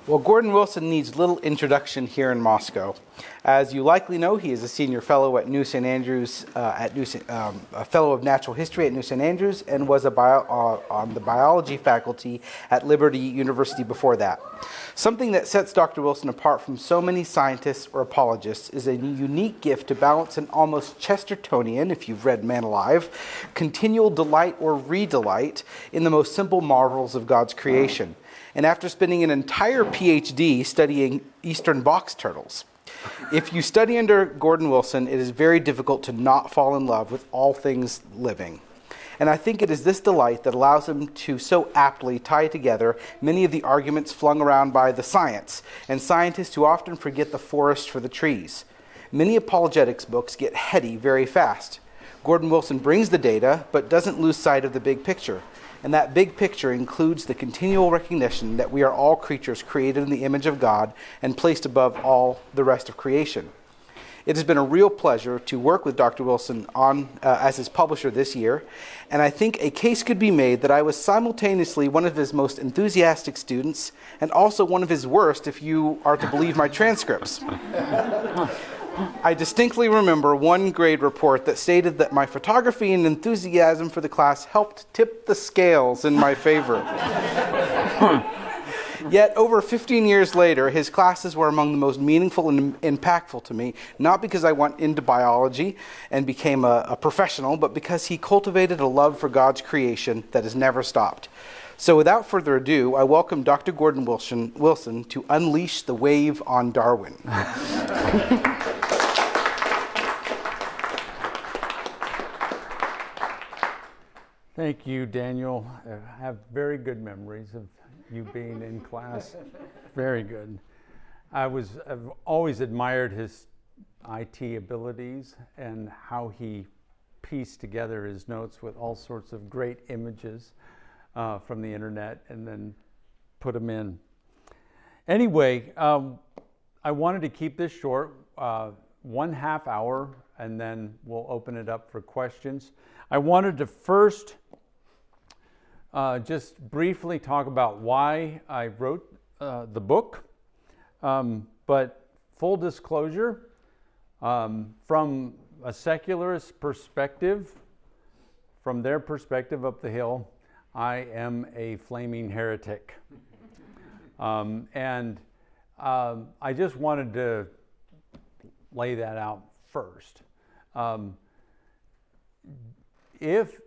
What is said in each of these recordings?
Well, Gordon Wilson needs little introduction here in Moscow. As you likely know, he is a senior fellow at New St. Andrews, a fellow of natural history at New St. Andrews, and was on the biology faculty at Liberty University before that. Something that sets Dr. Wilson apart from so many scientists or apologists is a unique gift to balance an almost Chestertonian, if you've read Man Alive, continual delight or re-delight in the most simple marvels of God's creation. And after spending an entire PhD studying eastern box turtles. If you study under Gordon Wilson, it is very difficult to not fall in love with all things living. And I think it is this delight that allows him to so aptly tie together many of the arguments flung around by the science, and scientists who often forget the forest for the trees. Many apologetics books get heady very fast. Gordon Wilson brings the data, but doesn't lose sight of the big picture. And that big picture includes the continual recognition that we are all creatures created in the image of God and placed above all the rest of creation. It has been a real pleasure to work with Dr. Wilson as his publisher this year, and I think a case could be made that I was simultaneously one of his most enthusiastic students and also one of his worst, if you are to believe my transcripts. I distinctly remember one grade report that stated that my photography and enthusiasm for the class helped tip the scales in my favor. Yet, over 15 years later, his classes were among the most meaningful and impactful to me, not because I went into biology and became a professional, but because he cultivated a love for God's creation that has never stopped. So without further ado, I welcome Dr. Gordon Wilson to unleash the wave on Darwin. Thank you, Daniel. I have very good memories of you being in class. Very good. I've always admired his IT abilities and how he pieced together his notes with all sorts of great images from the internet and then put them in. Anyway, I wanted to keep this short, 1.5 hours, and then we'll open it up for questions. I wanted to first just briefly talk about why I wrote the book, but full disclosure, from a secularist perspective, from their perspective up the hill, I am a flaming heretic. And I just wanted to lay that out first. If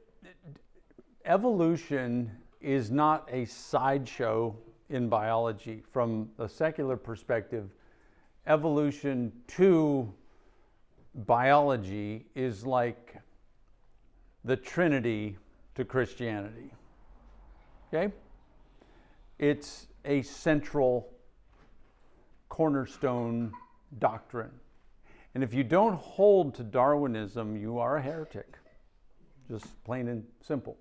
evolution is not a sideshow in biology, from a secular perspective, evolution to biology is like the Trinity to Christianity. Okay? It's a central cornerstone doctrine. And if you don't hold to Darwinism, you are a heretic. Just plain and simple.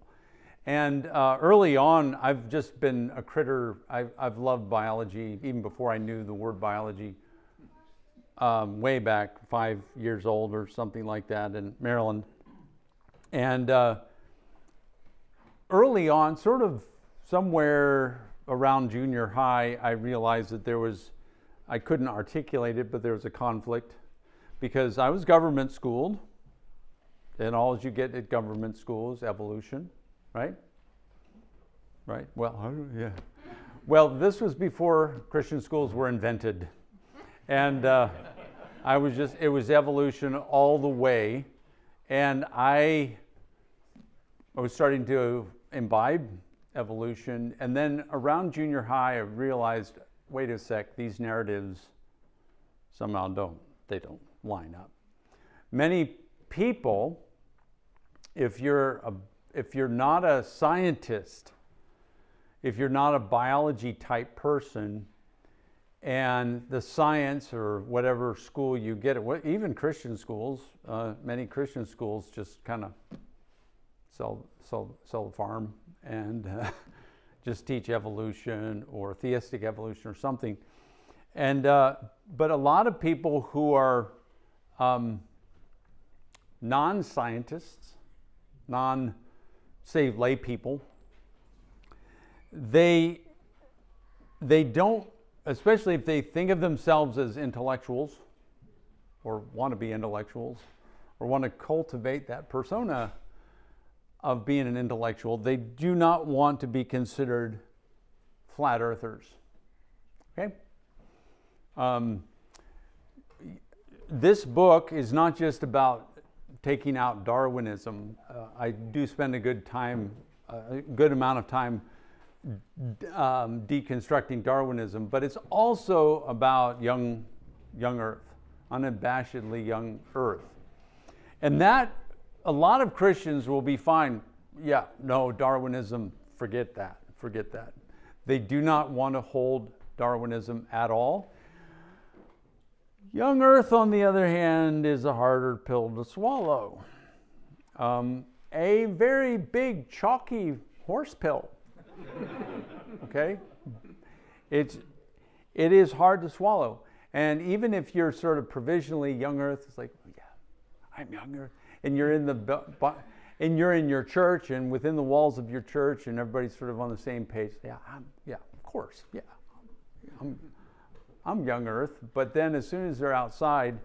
And early on, I've just been a critter. I've loved biology, even before I knew the word biology, way back 5 years old or something like that in Maryland. And early on, sort of somewhere around junior high, I realized that I couldn't articulate it, but there was a conflict because I was government schooled. And all you get at government school is evolution, right? Right? Well, yeah. Well, this was before Christian schools were invented. And it was evolution all the way. And I was starting to imbibe evolution. And then around junior high, I realized, wait a sec, these narratives somehow they don't line up. Many people, if you're not a scientist, if you're not a biology type person, and the science or whatever school you get at, even Christian schools, many Christian schools just kind of sell the farm and just teach evolution or theistic evolution or something. And but a lot of people who are non-scientists, say lay people, they don't especially if they think of themselves as intellectuals or want to be intellectuals or want to cultivate that persona of being an intellectual, they do not want to be considered flat earthers. Okay? This book is not just about taking out Darwinism. I do spend a good amount of time deconstructing Darwinism, but it's also about young Earth, unabashedly young Earth. And that, a lot of Christians will be fine. Yeah, no, Darwinism, forget that. They do not want to hold Darwinism at all. Young Earth, on the other hand, is a harder pill to swallow. A very big, chalky horse pill. Okay? It is hard to swallow. And even if you're sort of provisionally young Earth, it's like, yeah, I'm young Earth. And you're in your church and within the walls of your church, and everybody's sort of on the same page. Yeah, of course, yeah. I'm young Earth. But then as soon as they're outside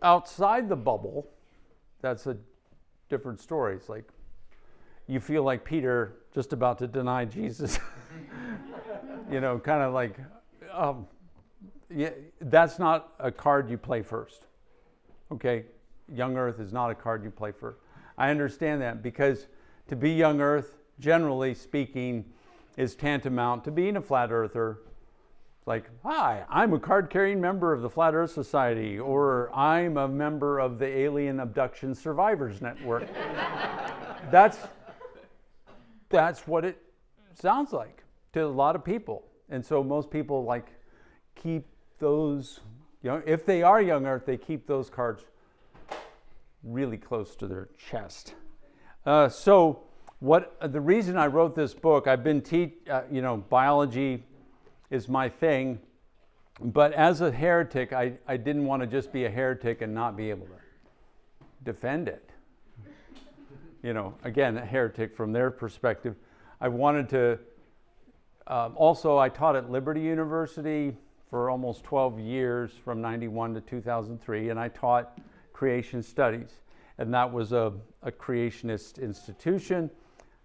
the bubble, that's a different story. It's like you feel like Peter just about to deny Jesus. Kind of like, yeah, that's not a card you play first. Okay? Young Earth is not a card you play first. I understand that, because to be young Earth, generally speaking, is tantamount to being a flat earther. Like, hi, I'm a card-carrying member of the Flat Earth Society, or I'm a member of the Alien Abduction Survivors Network. That's what it sounds like to a lot of people. And so most people keep those, if they are young Earth, they keep those cards really close to their chest. So the reason I wrote this book, I've been biology is my thing, but as a heretic, I didn't want to just be a heretic and not be able to defend it. Again, a heretic from their perspective. I wanted to, also I taught at Liberty University for almost 12 years, from 91 to 2003, and I taught creation studies, and that was a creationist institution.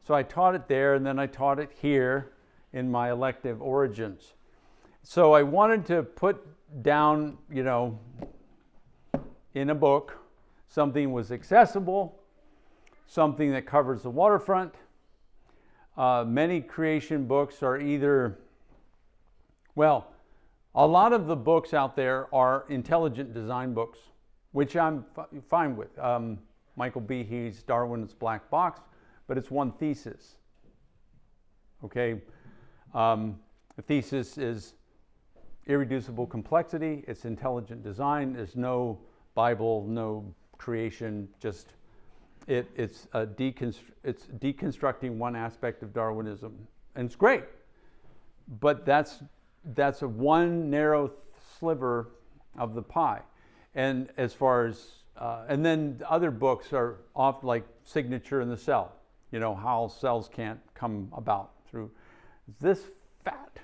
So I taught it there, and then I taught it here in my elective Origins. So I wanted to put down, in a book, something was accessible, something that covers the waterfront. Many creation books are either, a lot of the books out there are intelligent design books, which I'm fine with. Michael Behe's Darwin's Black Box, but it's one thesis. Okay? The thesis is irreducible complexity, it's intelligent design, there's no Bible, no creation, just it's deconstructing one aspect of Darwinism. And it's great, but that's a one narrow sliver of the pie. And as far as, and then the other books are off, like Signature in the Cell, how cells can't come about through this fat,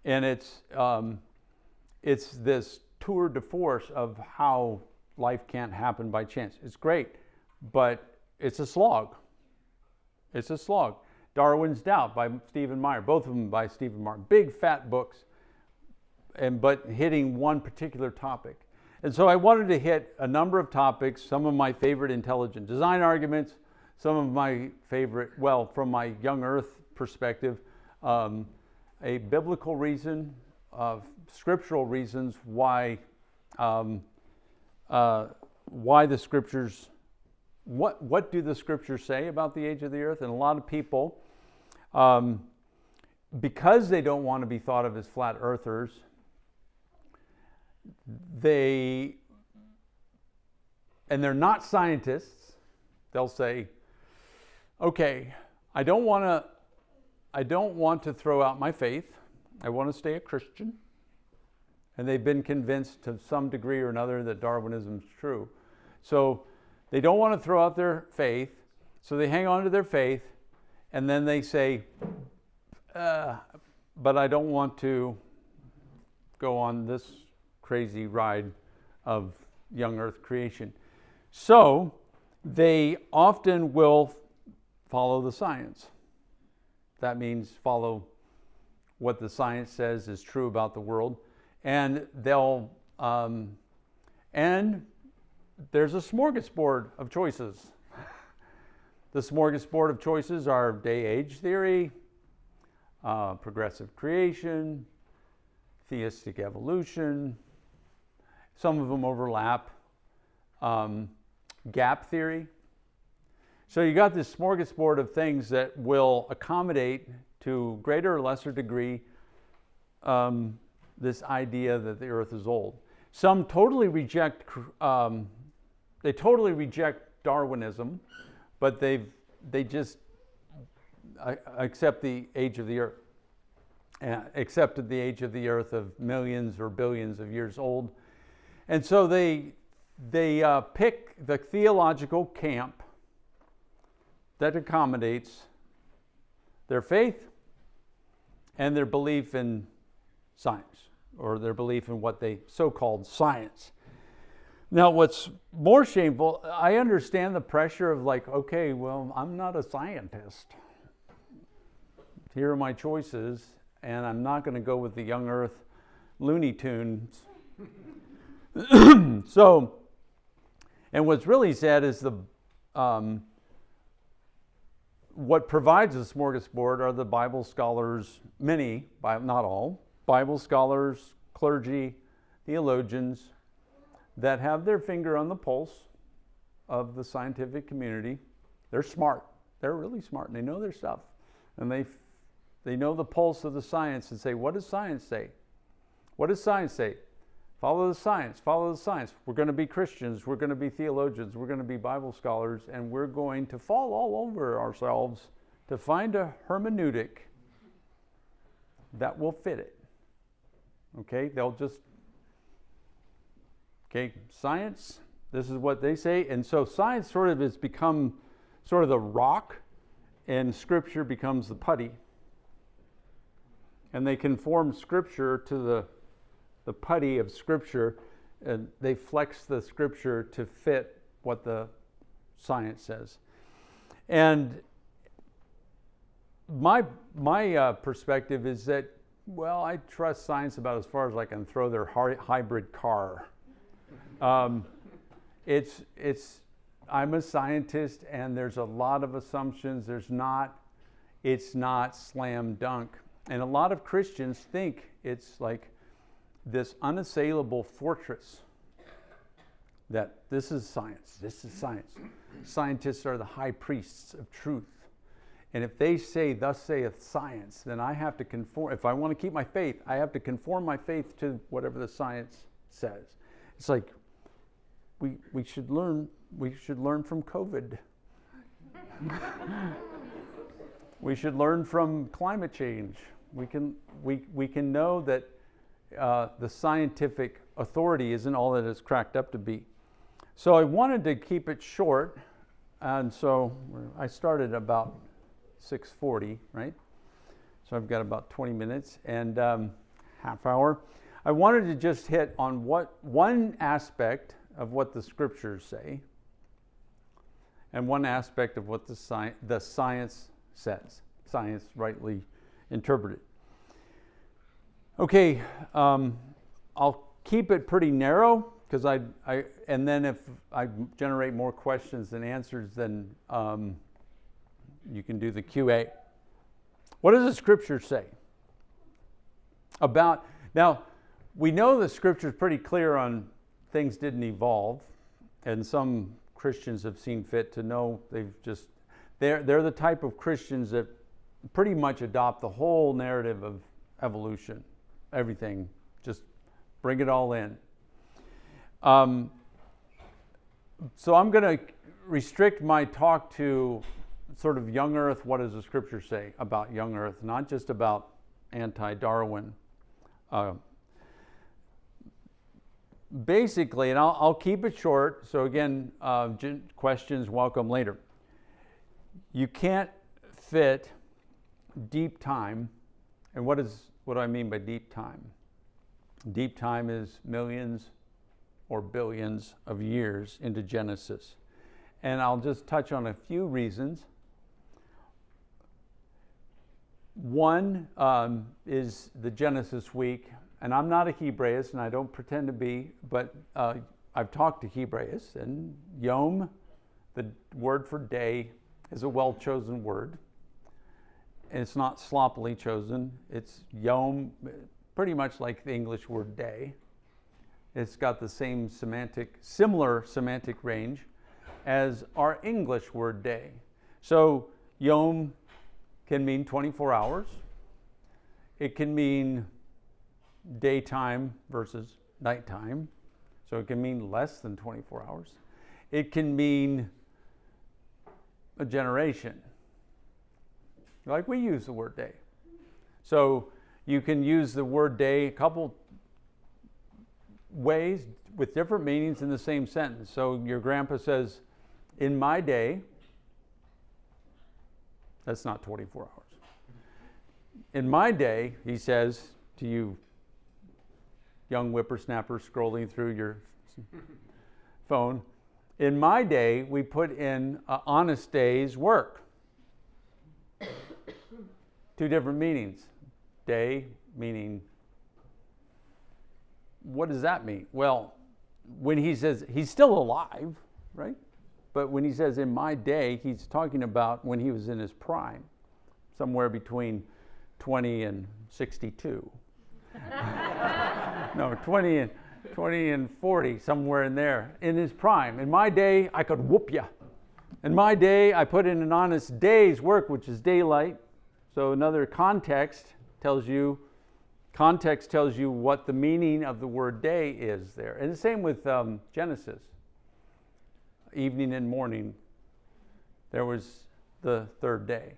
and it's this tour de force of how life can't happen by chance. It's great, but it's a slog. It's a slog. Darwin's Doubt by Stephen Meyer, both of them by Stephen Meyer, big fat books, but hitting one particular topic. And so I wanted to hit a number of topics, some of my favorite intelligent design arguments, some of my favorite, from my young Earth perspective, a biblical reason, scriptural reasons why the scriptures, what do the scriptures say about the age of the earth? And a lot of people, because they don't want to be thought of as flat earthers, and they're not scientists, they'll say, okay, I don't want to throw out my faith. I want to stay a Christian. And they've been convinced to some degree or another that Darwinism is true. So they don't want to throw out their faith. So they hang on to their faith. And then they say, but I don't want to go on this crazy ride of young earth creation. So they often will follow the science. That means follow what the science says is true about the world. And they'll, and there's a smorgasbord of choices. The smorgasbord of choices are day-age theory, progressive creation, theistic evolution. Some of them overlap. Gap theory. So you got this smorgasbord of things that will accommodate to greater or lesser degree this idea that the earth is old. Some totally reject, they totally reject Darwinism, but they just accept the age of the earth, accepted the age of the earth of millions or billions of years old. And so they pick the theological camp that accommodates their faith and their belief in science, or their belief in what they so-called science. Now, what's more shameful, I understand the pressure of like, okay, well, I'm not a scientist. Here are my choices, and I'm not going to go with the young earth Looney Tunes. So, and what's really sad is what provides a smorgasbord are the Bible scholars, many, not all, Bible scholars, clergy, theologians, that have their finger on the pulse of the scientific community. They're smart. They're really smart, and they know their stuff. And they know the pulse of the science and say, what does science say? What does science say? Follow the science, follow the science. We're going to be Christians, we're going to be theologians, we're going to be Bible scholars, and we're going to fall all over ourselves to find a hermeneutic that will fit it. Okay, they'll just, okay, science, this is what they say. And so science sort of has become sort of the rock, and Scripture becomes the putty. And they conform Scripture to the putty of Scripture, and they flex the Scripture to fit what the science says. And my perspective is that, well, I trust science about as far as I can throw their hybrid car. I'm a scientist, and there's a lot of assumptions. It's not slam dunk. And a lot of Christians think it's like this unassailable fortress, that this is science, this is science. Scientists are the high priests of truth. And if they say, thus saith science, then I have to conform. If I want to keep my faith, I have to conform my faith to whatever the science says. It's like, we should learn from COVID. We should learn from climate change. We can know that the scientific authority isn't all that it's cracked up to be. So I wanted to keep it short, and so I started about 6:40, right? So I've got about 20 minutes and half hour. I wanted to just hit on one aspect of what the Scriptures say, and one aspect of what the science says, science rightly interpreted. Okay, I'll keep it pretty narrow, because and then if I generate more questions than answers, then you can do the QA. What does the Scripture say about? Now, we know the Scripture is pretty clear on things didn't evolve, and some Christians have seen fit to know they're the type of Christians that pretty much adopt the whole narrative of evolution. Everything, just bring it all in. So I'm going to restrict my talk to sort of young earth. What does the Scripture say about young earth? Not just about anti-Darwin. Basically, and I'll keep it short. So again, questions welcome later. You can't fit deep time And what do I mean by deep time? Deep time is millions or billions of years into Genesis. And I'll just touch on a few reasons. One is the Genesis week, and I'm not a Hebraist, and I don't pretend to be, but I've talked to Hebraists, and Yom, the word for day, is a well-chosen word. And it's not sloppily chosen. It's Yom, pretty much like the English word day. It's got the similar semantic range as our English word day. So Yom can mean 24 hours. It can mean daytime versus nighttime. So it can mean less than 24 hours. It can mean a generation. Like we use the word day. So you can use the word day a couple ways with different meanings in the same sentence. So your grandpa says, in my day, that's not 24 hours. In my day, he says to you, young whippersnapper scrolling through your phone, in my day, we put in an honest day's work. Two different meanings. Day meaning, what does that mean? Well, when he says, he's still alive, right? But when he says in my day, he's talking about when he was in his prime, somewhere between 20 and 62. No, 20 and 40, somewhere in there, in his prime. In my day, I could whoop you. In my day, I put in an honest day's work, which is daylight. So another context tells you what the meaning of the word day is there. And the same with Genesis. Evening and morning, there was the third day.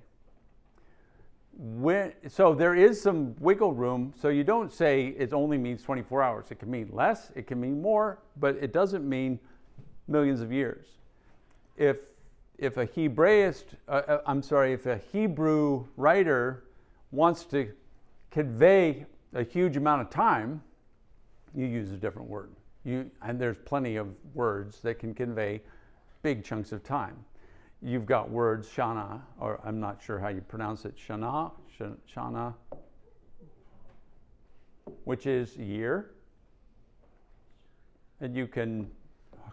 So there is some wiggle room. So you don't say it only means 24 hours. It can mean less, it can mean more, but it doesn't mean millions of years. If a Hebrew writer wants to convey a huge amount of time, you use a different word. And there's plenty of words that can convey big chunks of time. You've got words, shana, or I'm not sure how you pronounce it, shana, which is year. And you can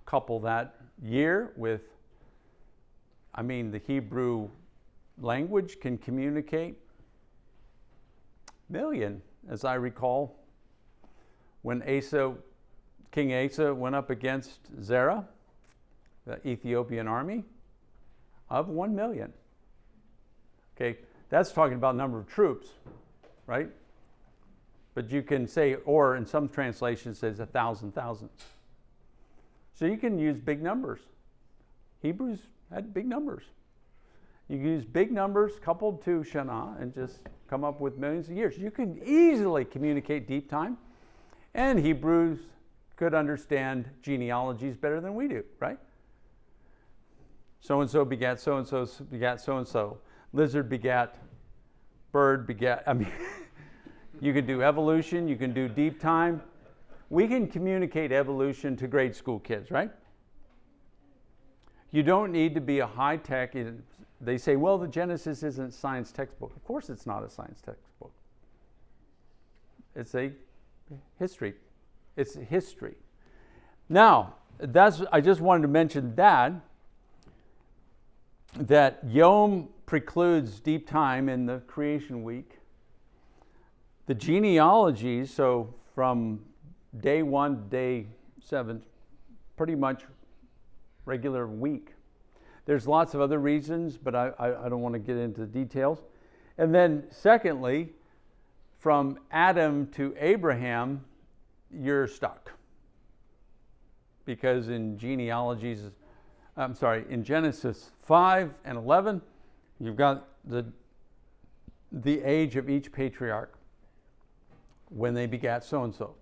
couple that year with, the Hebrew language can communicate million, as I recall, when King Asa went up against Zerah, the Ethiopian army, of 1 million. Okay, that's talking about number of troops, right? But you can say, or in some translations says 1,000 thousands. So you can use big numbers. Hebrews had big numbers. You can use big numbers coupled to Shana and just come up with millions of years. You can easily communicate deep time, and Hebrews could understand genealogies better than we do, right? So-and-so begat so-and-so begat so-and-so. Lizard begat, bird begat. You can do evolution, you can do deep time. We can communicate evolution to grade school kids, right? You don't need to be a high-tech. They say, well, the Genesis isn't a science textbook. Of course it's not a science textbook. It's a history. It's history. Now, I just wanted to mention that Yom precludes deep time in the creation week. The genealogies, so from day 1 to day 7, pretty much regular week. There's lots of other reasons, but I don't want to get into the details. And then secondly, from Adam to Abraham, you're stuck. Because in in Genesis 5 and 11, you've got the age of each patriarch when they begat so-and-so.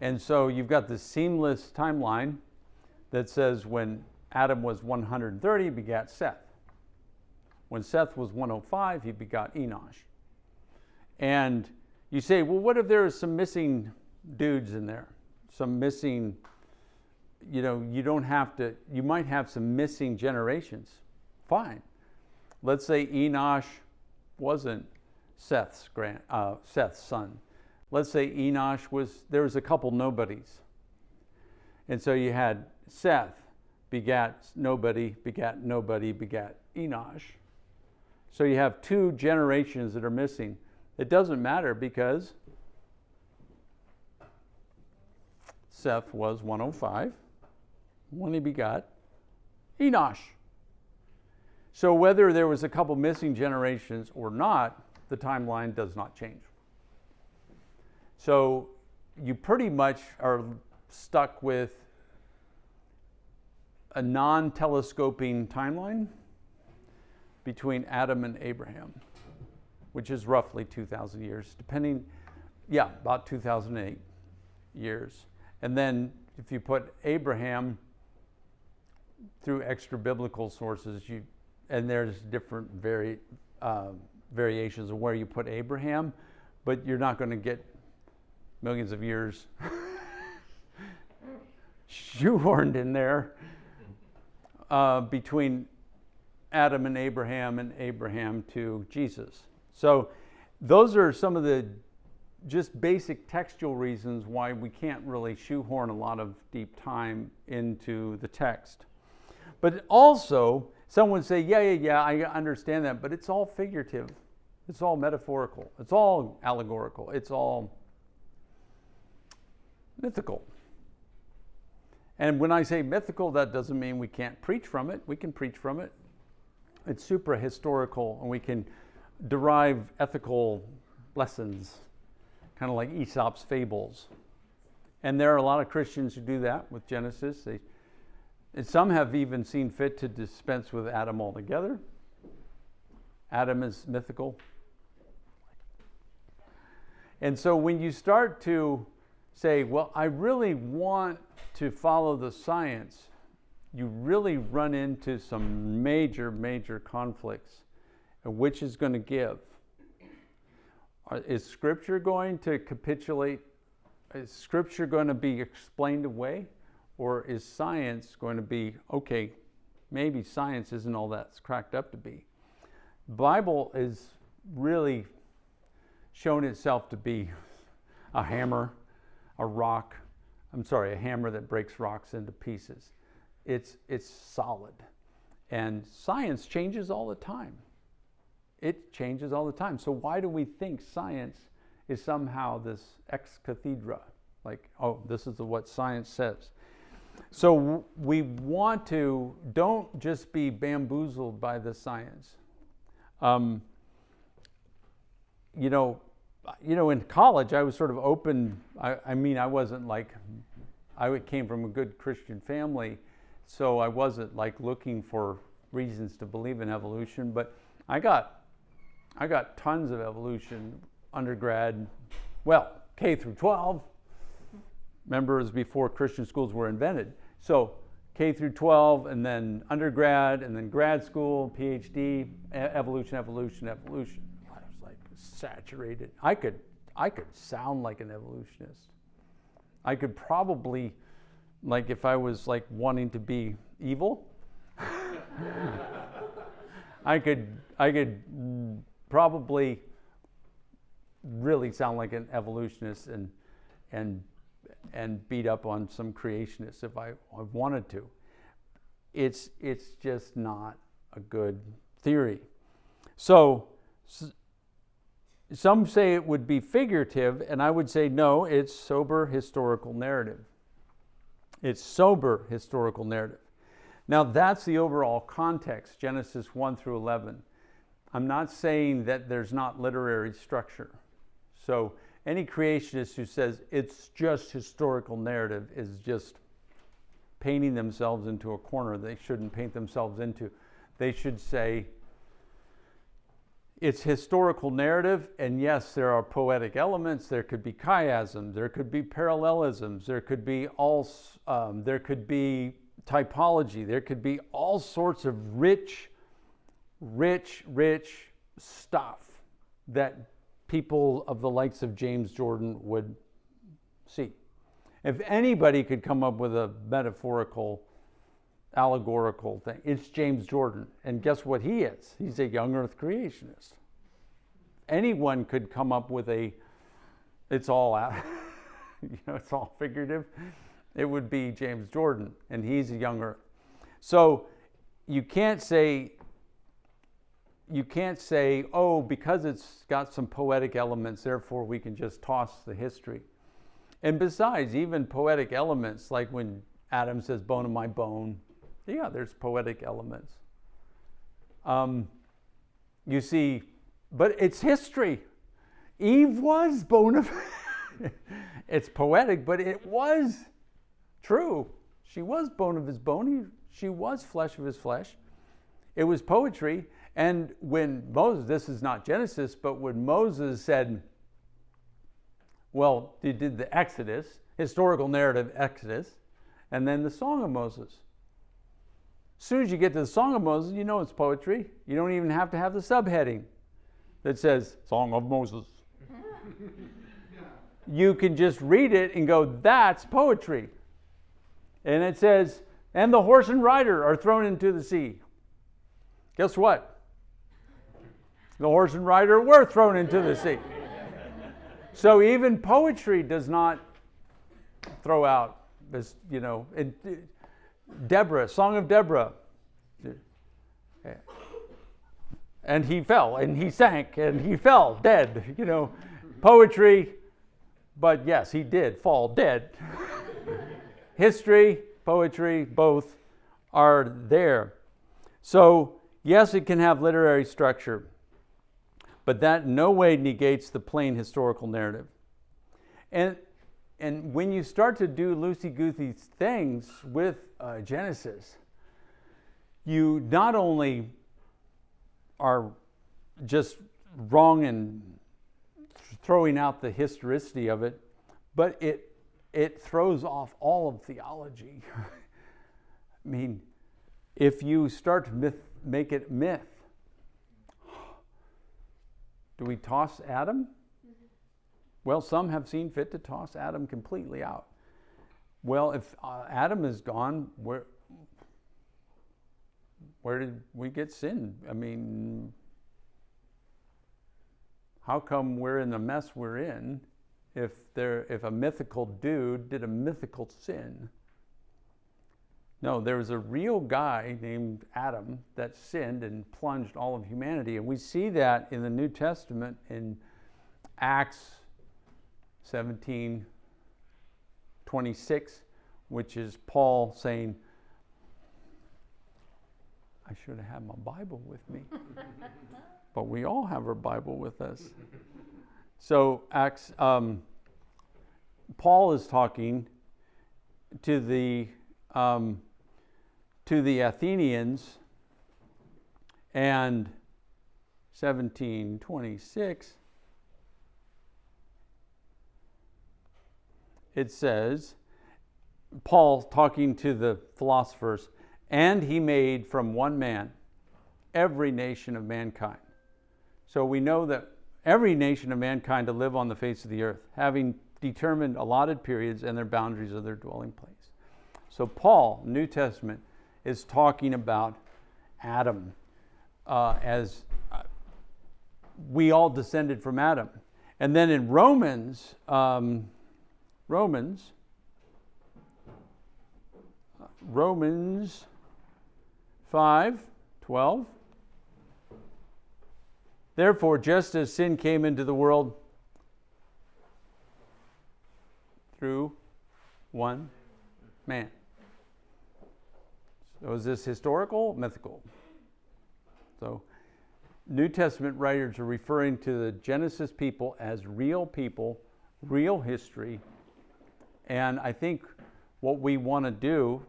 And so you've got this seamless timeline that says when Adam was 130, he begat Seth. When Seth was 105, he begot Enosh. And you say, well, what if there are some missing dudes in there? Some missing, you don't have to, you might have some missing generations. Fine. Let's say Enosh wasn't Seth's son. Let's say there was a couple nobodies. And so you had Seth begat nobody, begat nobody, begat Enosh. So you have 2 generations that are missing. It doesn't matter because Seth was 105 when he begot Enosh. So whether there was a couple missing generations or not, the timeline does not change. So you pretty much are stuck with a non-telescoping timeline between Adam and Abraham, which is roughly 2,000 years, about 2008 years. And then if you put Abraham through extra biblical sources, and there's different variations of where you put Abraham, but you're not going to get millions of years shoehorned in there between Adam and Abraham to Jesus. So those are some of the just basic textual reasons why we can't really shoehorn a lot of deep time into the text. But also, someone say, yeah, I understand that, but it's all figurative. It's all metaphorical. It's all allegorical. It's all mythical. And when I say mythical, that doesn't mean we can't preach from it. We can preach from it. It's supra-historical, and we can derive ethical lessons, kind of like Aesop's fables. And there are a lot of Christians who do that with Genesis. And some have even seen fit to dispense with Adam altogether. Adam is mythical. And so when you start to say, well, I really want to follow the science, you really run into some major, major conflicts. And which is going to give? Is Scripture going to capitulate? Is Scripture going to be explained away? Or is science going to be, okay, maybe science isn't all that it's cracked up to be? The Bible is really shown itself to be a hammer, a hammer that breaks rocks into pieces. It's solid. And science changes all the time. It changes all the time. So why do we think science is somehow this ex cathedra? Like, oh, this is what science says. So we want to, don't just be bamboozled by the science. In college, I was sort of open. I wasn't like, I came from a good Christian family, so I wasn't like looking for reasons to believe in evolution, but I got tons of evolution undergrad, K through 12. Remember, it was before Christian schools were invented. So K through 12, and then undergrad, and then grad school, PhD, evolution. I was like saturated. I could sound like an evolutionist. I could probably, like if I was like wanting to be evil, I could probably really sound like an evolutionist and beat up on some creationists if I wanted to. It's just not a good theory. So some say it would be figurative, and I would say no, it's sober historical narrative. It's sober historical narrative. Now that's the overall context, Genesis 1 through 11. I'm not saying that there's not literary structure. So any creationist who says it's just historical narrative is just painting themselves into a corner they shouldn't paint themselves into. They should say it's historical narrative, and yes, there are poetic elements. There could be chiasms, there could be parallelisms, there could be typology, there could be all sorts of rich stuff that people of the likes of James Jordan would see. If anybody could come up with a metaphorical, allegorical thing, it's James Jordan. And guess what he is? He's a young earth creationist. Anyone could come up with it's all it's all figurative. It would be James Jordan, and he's a young earth. So you can't say, oh, because it's got some poetic elements, therefore we can just toss the history. And besides, even poetic elements, like when Adam says, bone of my bone, yeah, there's poetic elements. You see, but it's history. Eve was bone of... It's poetic, but it was true. She was bone of his bone. She was flesh of his flesh. It was poetry. And when Moses, this is not Genesis, but when Moses said, well, he did the Exodus, historical narrative Exodus, and then the Song of Moses. As soon as you get to the Song of Moses, you know it's poetry. You don't even have to have the subheading that says Song of Moses. You can just read it and go, that's poetry. And it says, and the horse and rider are thrown into the sea. Guess what? The horse and rider were thrown into the sea. So even poetry does not throw out this, Deborah, Song of Deborah. And he fell, and he sank, and he fell dead, Poetry, but yes, he did fall dead. History, poetry, both are there. So, yes, it can have literary structure, but that in no way negates the plain historical narrative. And when you start to do loosey-goosey things with Genesis, you not only are just wrong and throwing out the historicity of it, but it throws off all of theology. I mean, if you start to make it myth, do we toss Adam? Well, some have seen fit to toss Adam completely out. Well, if Adam is gone, where did we get sin? I mean, how come we're in the mess we're in if a mythical dude did a mythical sin? No, there was a real guy named Adam that sinned and plunged all of humanity. And we see that in the New Testament in Acts 17:26, which is Paul saying, I should have had my Bible with me. But we all have our Bible with us. So Acts, Paul is talking to the Athenians, and 17:26, it says, Paul talking to the philosophers, and he made from one man every nation of mankind. So we know that every nation of mankind to live on the face of the earth, having determined allotted periods and their boundaries of their dwelling place. So Paul, New Testament, is talking about Adam as we all descended from Adam. And then in Romans 5:12. Therefore, just as sin came into the world through one man. So is this historical, mythical? So New Testament writers are referring to the Genesis people as real people, real history. And I think what we want to do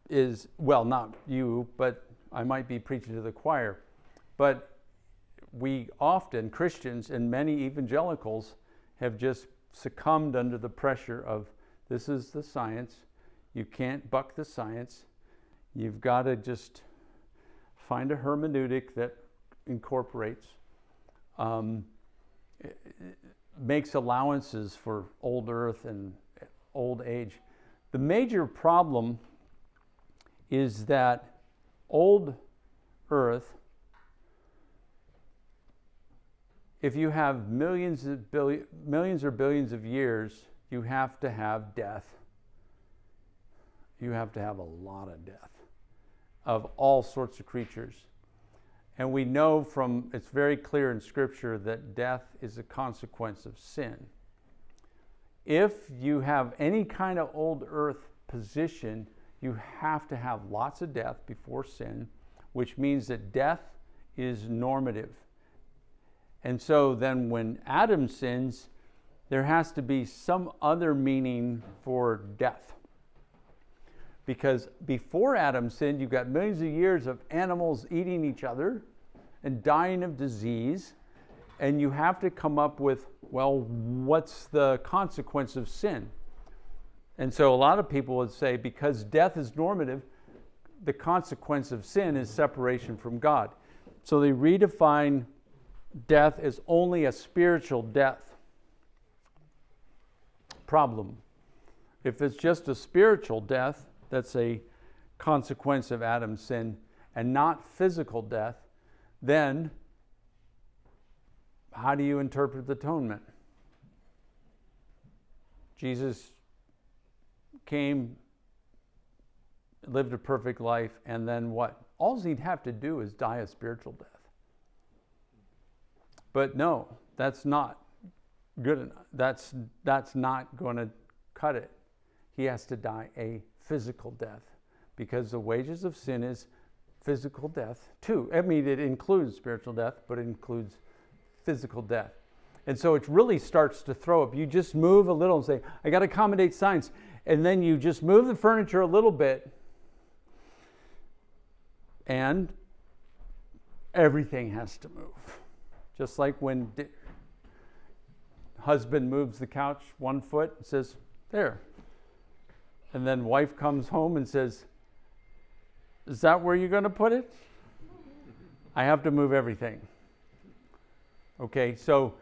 is, well, not you, but I might be preaching to the choir, but we often, Christians and many evangelicals, have just succumbed under the pressure of this is the science. You can't buck the science. You've got to just find a hermeneutic that incorporates. makes allowances for old earth and old age. The major problem is that old earth, if you have millions or billions of years, you have to have death. You have to have a lot of death of all sorts of creatures. And we know from, it's very clear in Scripture that death is a consequence of sin. If you have any kind of old earth position, you have to have lots of death before sin, which means that death is normative. And so then when Adam sins, there has to be some other meaning for death. Because before Adam sinned, you've got millions of years of animals eating each other and dying of disease. And you have to come up with, well, what's the consequence of sin? And so a lot of people would say, because death is normative, the consequence of sin is separation from God. So they redefine death as only a spiritual death. Problem. If it's just a spiritual death, that's a consequence of Adam's sin, and not physical death, then how do you interpret the atonement? Jesus came, lived a perfect life, and then what? All he'd have to do is die a spiritual death. But no, that's not good enough. That's not going to cut it. He has to die a physical death, because the wages of sin is physical death too. I mean, it includes spiritual death, but it includes physical death. And so it really starts to throw up. You just move a little and say, I got to accommodate science. And then you just move the furniture a little bit, and everything has to move. Just like when husband moves the couch 1 foot and says, there. And then wife comes home and says, is that where you're going to put it? I have to move everything. Okay, so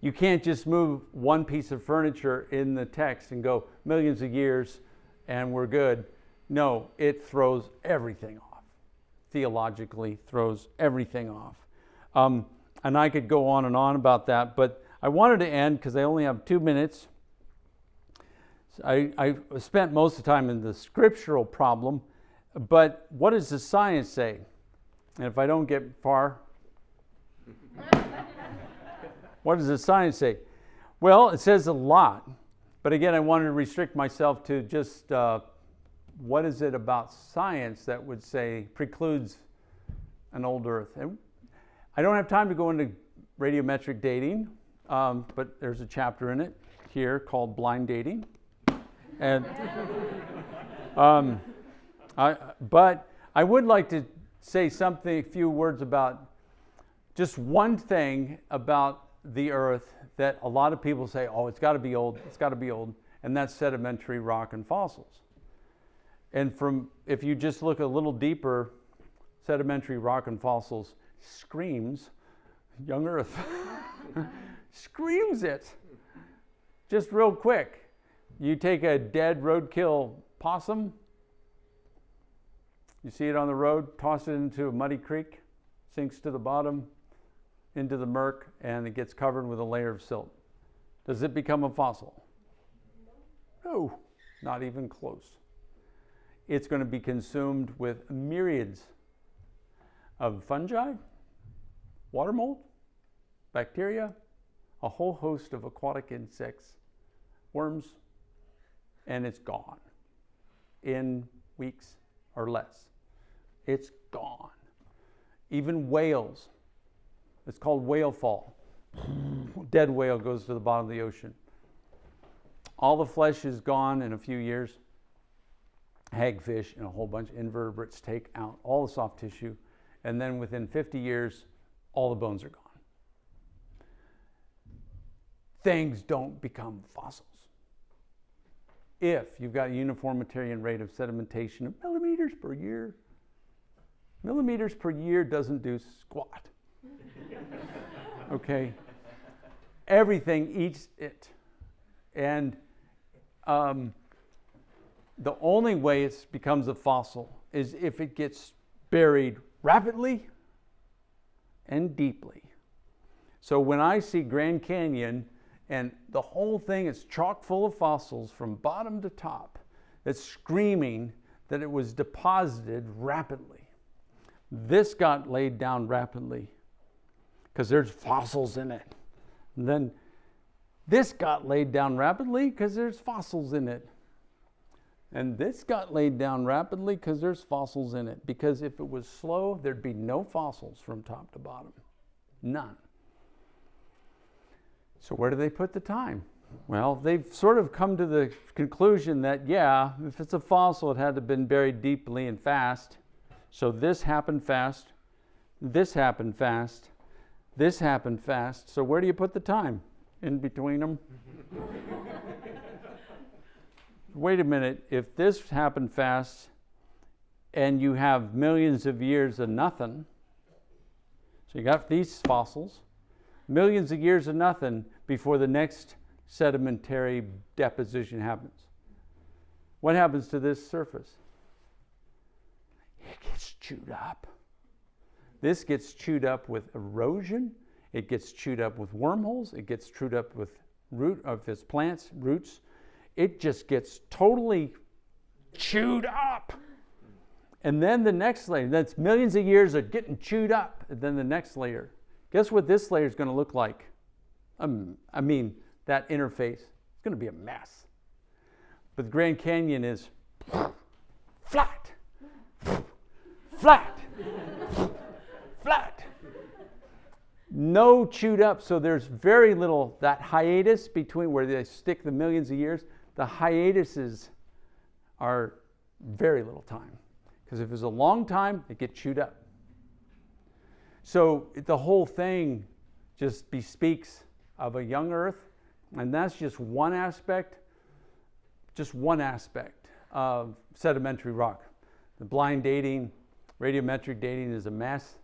you can't just move one piece of furniture in the text and go millions of years and we're good. No, it throws everything off. Theologically throws everything off. And I could go on and on about that, but I wanted to end because I only have 2 minutes. I spent most of the time in the scriptural problem, but what does the science say? And if I don't get far, what does the science say? Well, it says a lot, but again, I wanted to restrict myself to just what is it about science that would say precludes an old earth? And I don't have time to go into radiometric dating, but there's a chapter in it here called blind dating. And but I would like to say a few words about just one thing about the earth that a lot of people say, oh, it's got to be old, and that's sedimentary rock and fossils. And if you just look a little deeper, sedimentary rock and fossils screams young earth. Screams it. Just real quick. You take a dead roadkill possum, you see it on the road, toss it into a muddy creek, sinks to the bottom, into the murk, and it gets covered with a layer of silt. Does it become a fossil? No, not even close. It's going to be consumed with myriads of fungi, water mold, bacteria, a whole host of aquatic insects, worms, and it's gone in weeks or less. It's gone. Even whales. It's called whale fall. Dead whale goes to the bottom of the ocean. All the flesh is gone in a few years. Hagfish and a whole bunch of invertebrates take out all the soft tissue, and then within 50 years, all the bones are gone. Things don't become fossils. If you've got a uniformitarian rate of sedimentation of millimeters per year. Millimeters per year doesn't do squat. Okay? everything eats it. And the only way it becomes a fossil is if it gets buried rapidly and deeply. So when I see Grand Canyon and the whole thing is chock full of fossils from bottom to top, it's screaming that it was deposited rapidly. This got laid down rapidly because there's fossils in it. And then this got laid down rapidly because there's fossils in it. And this got laid down rapidly because there's fossils in it. Because if it was slow, there'd be no fossils from top to bottom. None. So where do they put the time? Well, they've sort of come to the conclusion that, yeah, if it's a fossil, it had to have been buried deeply and fast. So this happened fast, this happened fast, this happened fast. So where do you put the time? In between them? Wait a minute, if this happened fast and you have millions of years of nothing, so you got these fossils, millions of years of nothing before the next sedimentary deposition happens. What happens to this surface? It gets chewed up. This gets chewed up with erosion. It gets chewed up with wormholes. It gets chewed up with its plants, roots. It just gets totally chewed up. And then the next layer, that's millions of years of getting chewed up. And then the next layer. Guess what this layer is going to look like? I mean, that interface, it's going to be a mess. But the Grand Canyon is flat, flat, flat. No chewed up, so there's very little, that hiatus between where they stick the millions of years, the hiatuses are very little time. Because if it's a long time, it gets chewed up. So the whole thing just bespeaks of a young Earth, and that's just one aspect of sedimentary rock. The blind dating, radiometric dating is a mess.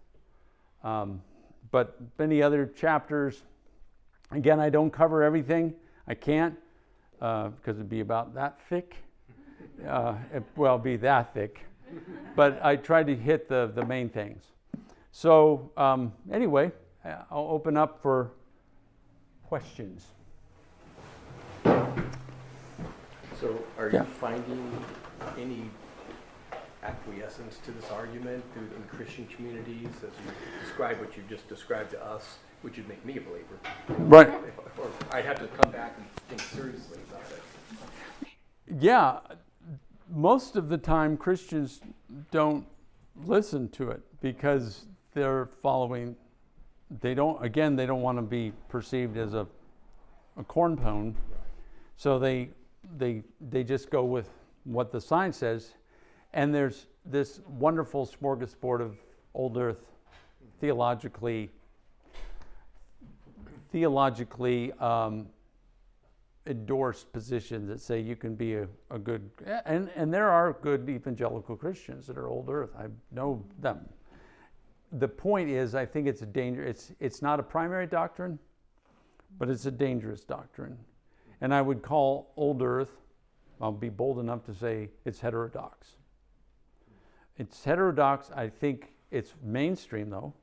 But many other chapters, again, I don't cover everything. I can't, because it'd be about that thick. Be that thick. But I tried to hit the main things. So anyway, I'll open up for questions. So are you finding any acquiescence to this argument in Christian communities as you describe what you just described to us, which would make me a believer? Right. Or I'd have to come back and think seriously about it. Yeah, most of the time Christians don't listen to it because they're following, they don't want to be perceived as a corn pone. So they just go with what the science says. And there's this wonderful smorgasbord of old earth theologically endorsed positions that say you can be a good, and there are good evangelical Christians that are old earth. I know them. The point is, I think it's a danger. It's not a primary doctrine, but it's a dangerous doctrine. And I would call old earth, I'll be bold enough to say it's heterodox. It's heterodox. I think it's mainstream though.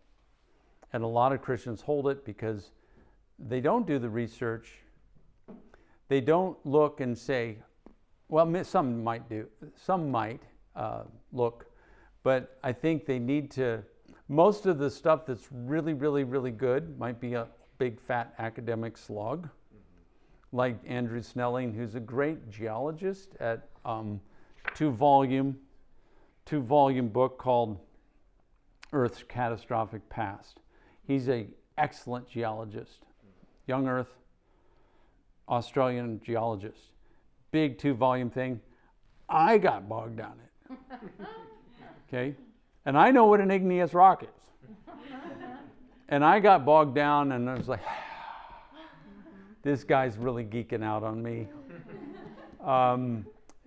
And a lot of Christians hold it because they don't do the research. They don't look and say, well, some might do, some might look, but I think they need to, most of the stuff that's really, really, really good might be a big fat academic slog, like Andrew Snelling, who's a great geologist at two-volume book called Earth's Catastrophic Past. He's an excellent geologist, young Earth, Australian geologist. Big 2-volume thing. I got bogged down in it. Okay? And I know what an igneous rock is. And I got bogged down and I was like, this guy's really geeking out on me.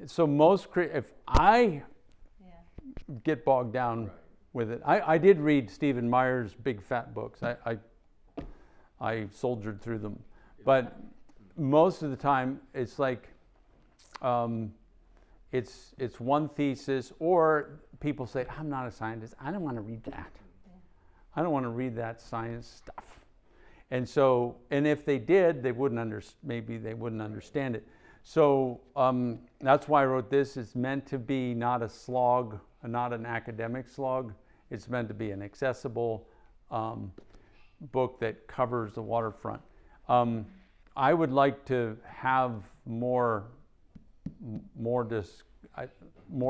So if I get bogged down with it, I did read Stephen Meyer's big fat books. I soldiered through them. But most of the time, it's like it's one thesis, or people say, I'm not a scientist. I don't want to read that. I don't want to read that science stuff. And so, and if they did, they wouldn't maybe they wouldn't understand it. So that's why I wrote this. It's meant to be not a slog, not an academic slog. It's meant to be an accessible book that covers the waterfront. I would like to have more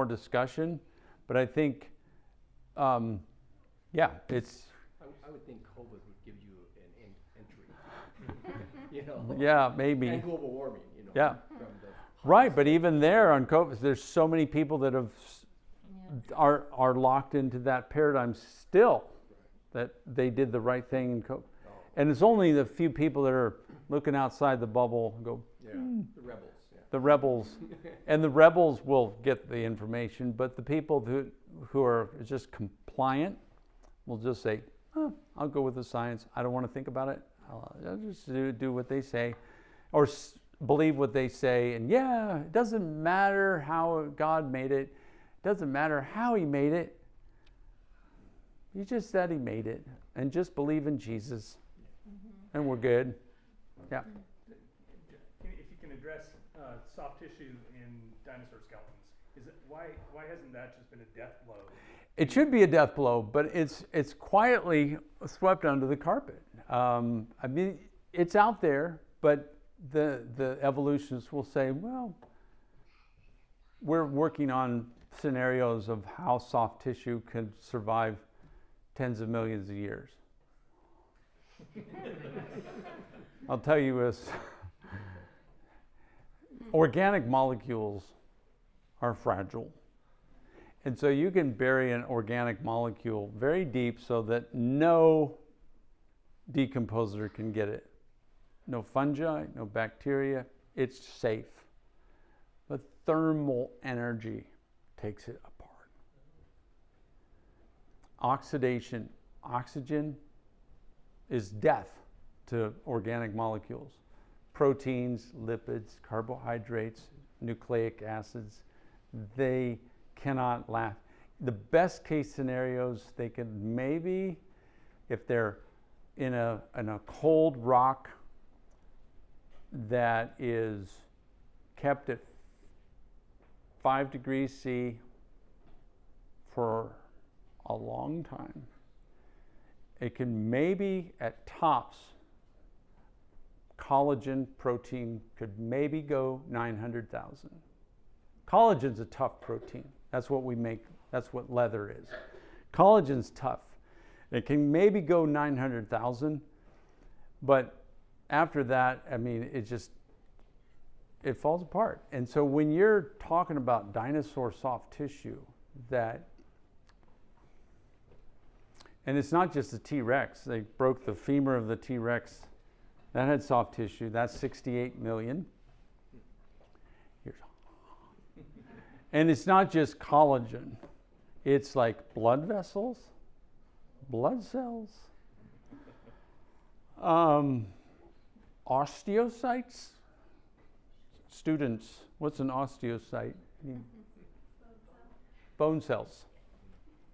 discussion, but I think, yeah, it's. I would think COVID would give you an entry. You know. Yeah, maybe. And global warming. You know. Yeah. Right, but even there on COVID, there's so many people that are locked into that paradigm still, that they did the right thing in COVID. And it's only the few people that are looking outside the bubble and go, the rebels. Yeah. The rebels. And the rebels will get the information, but the people who are just compliant will just say, oh, I'll go with the science. I don't want to think about it. I'll just do what they say, or believe what they say. And yeah, it doesn't matter how God made it. It doesn't matter how he made it. He just said he made it. And just believe in Jesus. And we're good. Yeah. If you can address soft tissue in dinosaur skeletons, why hasn't that just been a death blow? It should be a death blow, but it's quietly swept under the carpet. I mean, it's out there, but the evolutionists will say, well, we're working on scenarios of how soft tissue could survive tens of millions of years. I'll tell you this. Organic molecules are fragile. And so you can bury an organic molecule very deep so that no decomposer can get it. No fungi, no bacteria, it's safe. But thermal energy takes it apart. Oxidation, oxygen is death to organic molecules. Proteins, lipids, carbohydrates, nucleic acids, they cannot last. The best case scenarios, they could maybe, if they're in a cold rock that is kept at 5 degrees C for a long time, it can maybe at tops, collagen protein could maybe go 900,000. Collagen's a tough protein. That's what we make, that's what leather is. Collagen's tough. It can maybe go 900,000, but after that, I mean, it falls apart. And so when you're talking about dinosaur soft tissue, and it's not just the T-Rex, they broke the femur of the T-Rex, that had soft tissue, that's 68 million. And it's not just collagen, it's like blood vessels, blood cells, osteocytes. Students, what's an osteocyte? Bone cells.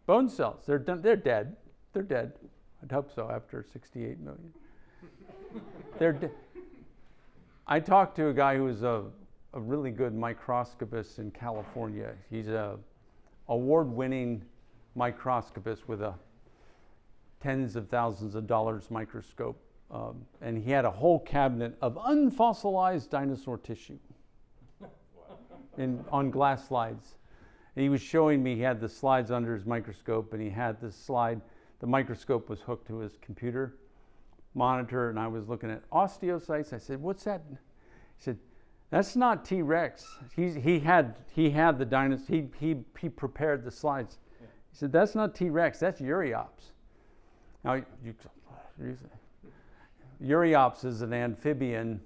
Bone cells, they're dead. They're dead. I'd hope so after 68 million. They're dead. I talked to a guy who was a really good microscopist in California. He's a award-winning microscopist with a tens of thousands of dollars microscope. And he had a whole cabinet of unfossilized dinosaur tissue on glass slides. And he was showing me, he had the slides under his microscope, and he had this slide. The microscope was hooked to his computer monitor, and I was looking at osteocytes. I said, what's that? He said, that's not T-Rex. He had the dinosaur, he prepared the slides. Yeah. He said, that's not T-Rex, that's Euryops. Now, Euryops is an amphibian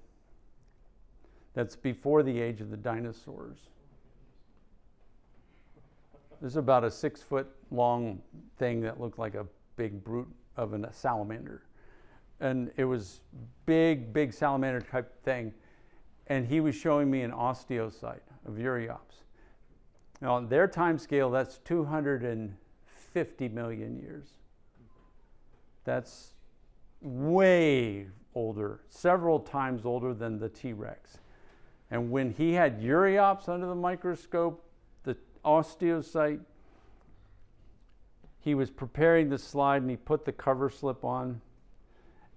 that's before the age of the dinosaurs. There's about a 6-foot long thing that looked like a big brute of a salamander. and it was big salamander type thing. And he was showing me an osteocyte of Uriops. Now, on their time scale, that's 250 million years. That's way older, several times older than the T-Rex. And when he had Uriops under the microscope, the osteocyte, he was preparing the slide and he put the cover slip on,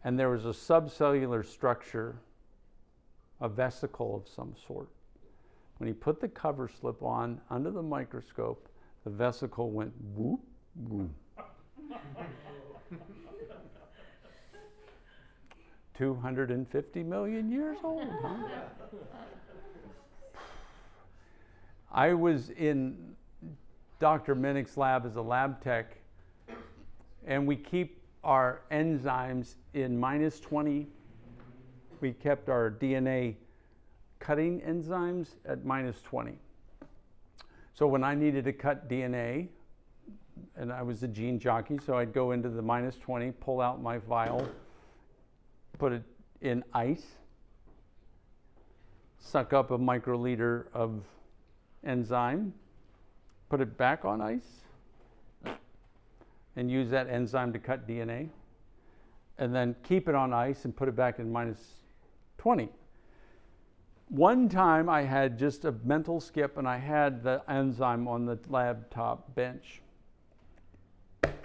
and there was a subcellular structure, a vesicle of some sort. When he put the cover slip on under the microscope, the vesicle went whoop, whoop. 250 million years old, huh? I was in Dr. Minnick's lab as a lab tech, and we keep our enzymes in -20. We kept our DNA cutting enzymes at -20. So when I needed to cut DNA, and I was a gene jockey, so I'd go into the -20, pull out my vial, put it in ice, suck up a microliter of enzyme, put it back on ice, and use that enzyme to cut DNA, and then keep it on ice and put it back in -20. One time I had just a mental skip and I had the enzyme on the laptop bench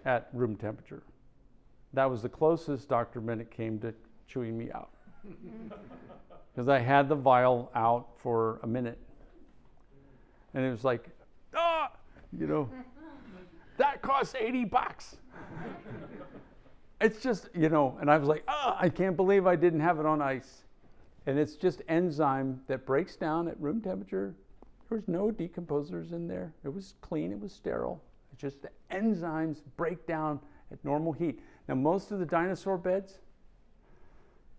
at room temperature. That was the closest Dr. Minnick came to chewing me out. Because I had the vial out for a minute. And it was like, that costs $80. It's just, and I was like, I can't believe I didn't have it on ice. And it's just enzyme that breaks down at room temperature. There was no decomposers in there. It was clean, it was sterile. It's just the enzymes break down at normal heat. Now, most of the dinosaur beds,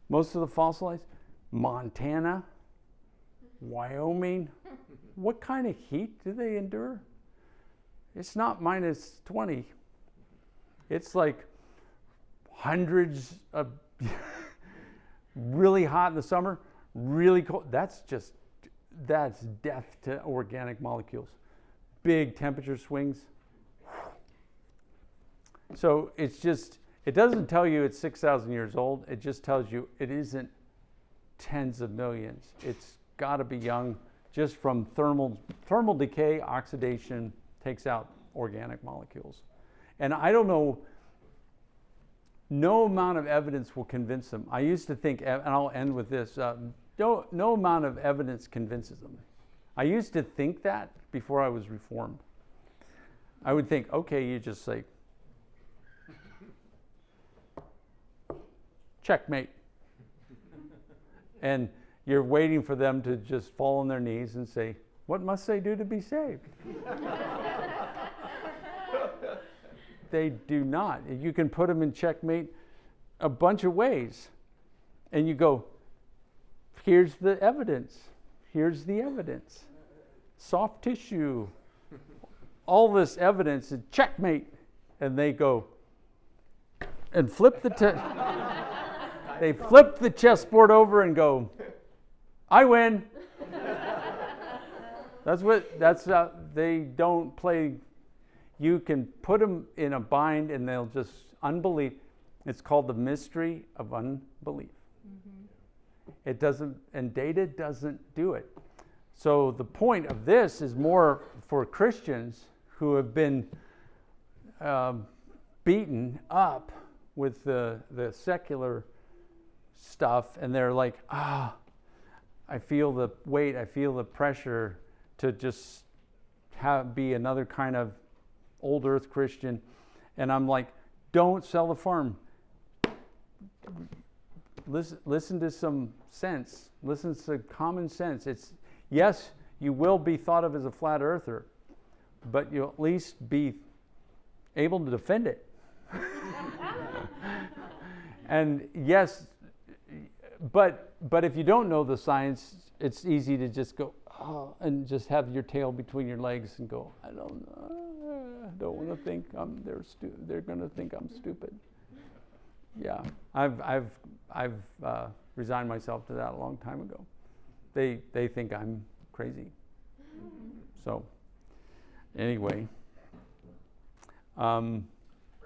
most of the fossilized, Montana, Wyoming, what kind of heat do they endure? It's not -20. It's like hundreds of really hot in the summer, really cold. That's death to organic molecules. Big temperature swings. So it doesn't tell you it's 6,000 years old. It just tells you it isn't tens of millions. It's got to be young just from thermal decay, oxidation takes out organic molecules. And I don't know, no amount of evidence will convince them. I used to think, and I'll end with this, no amount of evidence convinces them. I used to think that before I was reformed. I would think, okay, you just say, checkmate. And you're waiting for them to just fall on their knees and say, what must they do to be saved? They do not. You can put them in checkmate a bunch of ways. And you go, here's the evidence. Here's the evidence. Soft tissue. All this evidence is checkmate. And they go and flip they flip the chessboard over and go, I win. They don't play. You can put them in a bind and they'll just unbelief. It's called the mystery of unbelief. Mm-hmm. It doesn't, and data doesn't do it. So the point of this is more for Christians who have been beaten up with the secular stuff, and they're like, I feel the weight, I feel the pressure to just be another kind of old earth Christian. And I'm like, don't sell the farm. Listen to some sense. Listen to common sense. It's, yes, you will be thought of as a flat earther, but you'll at least be able to defend it. And yes, but if you don't know the science, it's easy to just go, and just have your tail between your legs and go, I don't know. I don't want to think they're going to think I'm stupid. Yeah, I've resigned myself to that a long time ago. They think I'm crazy. So, anyway, I don't.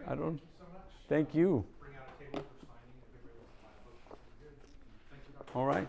Thank you so much. Thank you. Bring out a table for signing if anybody wants to buy a book. Good. Thank you, Dr. All right.